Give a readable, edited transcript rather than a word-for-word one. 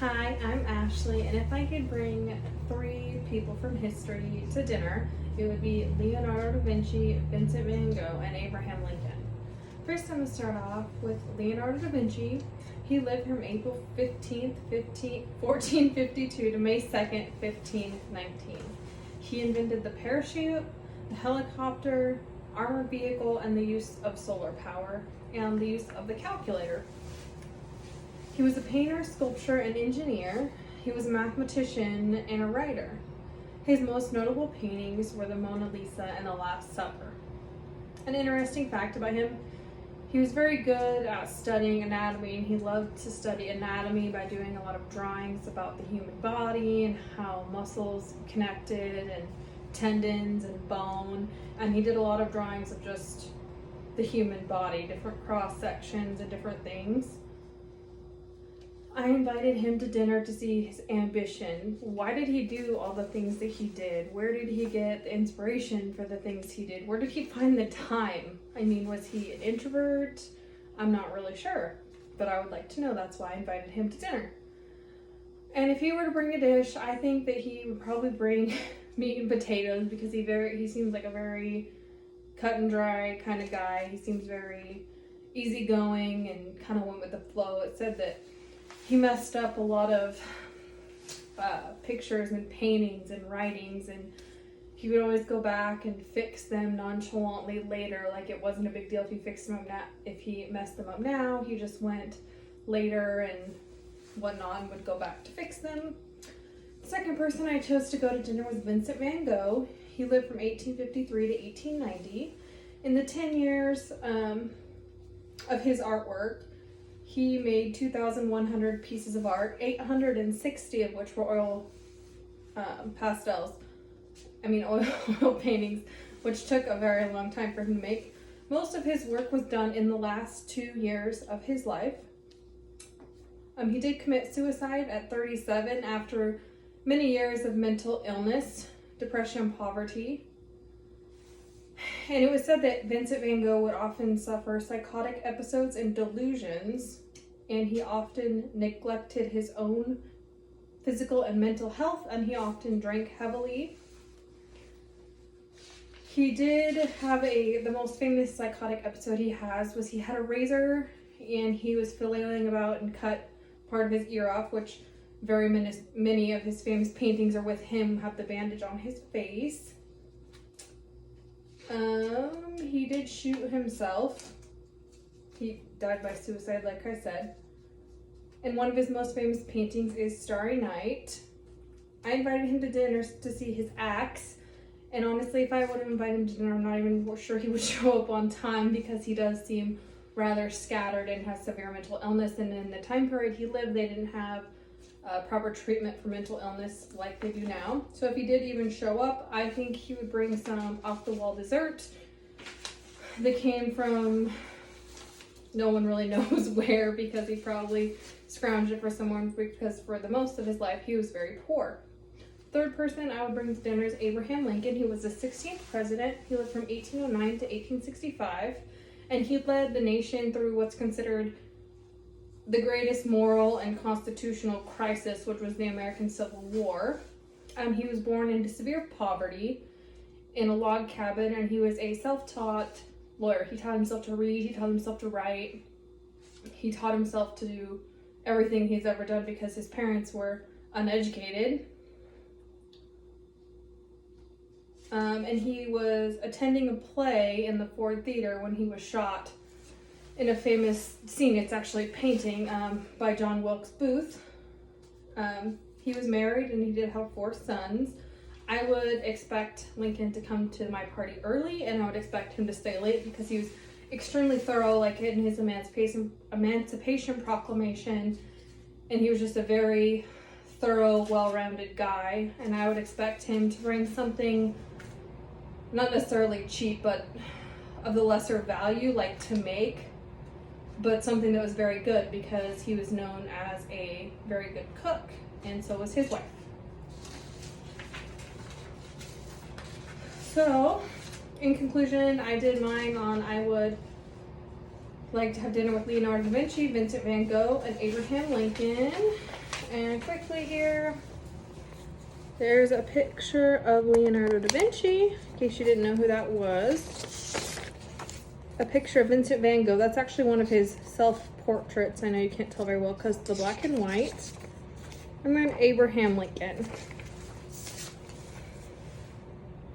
Hi, I'm Ashley, and if I could bring three people from history to dinner, it would be Leonardo da Vinci, Vincent van Gogh, and Abraham Lincoln. First, I'm going to start off with Leonardo da Vinci. He lived from April 15th, 1452 to May 2nd, 1519. He invented the parachute, the helicopter, armored vehicle, and the use of solar power, and the use of the calculator. He was a painter, sculptor, and engineer. He was a mathematician and a writer. His most notable paintings were the Mona Lisa and the Last Supper. An interesting fact about him, he was very good at studying anatomy, and he loved to study anatomy by doing a lot of drawings about the human body and how muscles connected and tendons and bone. And he did a lot of drawings of just the human body, different cross sections and different things. I invited him to dinner to see his ambition. Why did he do all the things that he did? Where did he get the inspiration for the things he did? Where did he find the time? I mean, was he an introvert? I'm not really sure, but I would like to know. That's why I invited him to dinner. And if he were to bring a dish, I think that he would probably bring meat and potatoes, because he seems like a very cut and dry kind of guy. He seems very easygoing and kind of went with the flow. It said that he messed up a lot of pictures and paintings and writings, and he would always go back and fix them nonchalantly later, like it wasn't a big deal if he fixed them up now. If he messed them up now, he just went later and whatnot and would go back to fix them. The second person I chose to go to dinner was Vincent van Gogh. He lived from 1853 to 1890. In the 10 years of his artwork, he made 2,100 pieces of art, 860 of which were oil oil paintings, which took a very long time for him to make. Most of his work was done in the last 2 years of his life. He did commit suicide at 37 after many years of mental illness, depression, and poverty. And it was said that Vincent van Gogh would often suffer psychotic episodes and delusions, and he often neglected his own physical and mental health, and he often drank heavily. He did have the most famous psychotic episode he had a razor, and he was flailing about and cut part of his ear off, which many of his famous paintings are with him, have the bandage on his face. He did shoot himself. He died by suicide, like I said. And one of his most famous paintings is Starry Night. I invited him to dinner to see his axe. And honestly, if I would have invited him to dinner, I'm not even sure he would show up on time, because he does seem rather scattered and has severe mental illness. And in the time period he lived, they didn't have proper treatment for mental illness like they do now. So if he did even show up, I think he would bring some off-the-wall dessert that came from no one really knows where, because he probably scrounged it for someone, because for the most of his life he was very poor. Third person I would bring to dinner is Abraham Lincoln. He was the 16th president. He lived from 1809 to 1865, and he led the nation through what's considered the greatest moral and constitutional crisis, which was the American Civil War. He was born into severe poverty in a log cabin, and he was a self-taught lawyer. He taught himself to read, he taught himself to write, he taught himself to do everything he's ever done, because his parents were uneducated. And he was attending a play in the Ford Theater when he was shot in a famous scene. It's actually a painting by John Wilkes Booth. He was married, and he did have 4 sons. I would expect Lincoln to come to my party early, and I would expect him to stay late, because he was extremely thorough, like in his Emancipation Proclamation, and he was just a very thorough, well-rounded guy. And I would expect him to bring something not necessarily cheap, but of the lesser value, like to make, but something that was very good, because he was known as a very good cook, and so was his wife. So, in conclusion, I did mine on I would like to have dinner with Leonardo da Vinci, Vincent van Gogh, and Abraham Lincoln. And quickly here, there's a picture of Leonardo da Vinci, in case you didn't know who that was. A picture of Vincent van Gogh. That's actually one of his self-portraits. I know you can't tell very well because the black and white. And then Abraham Lincoln.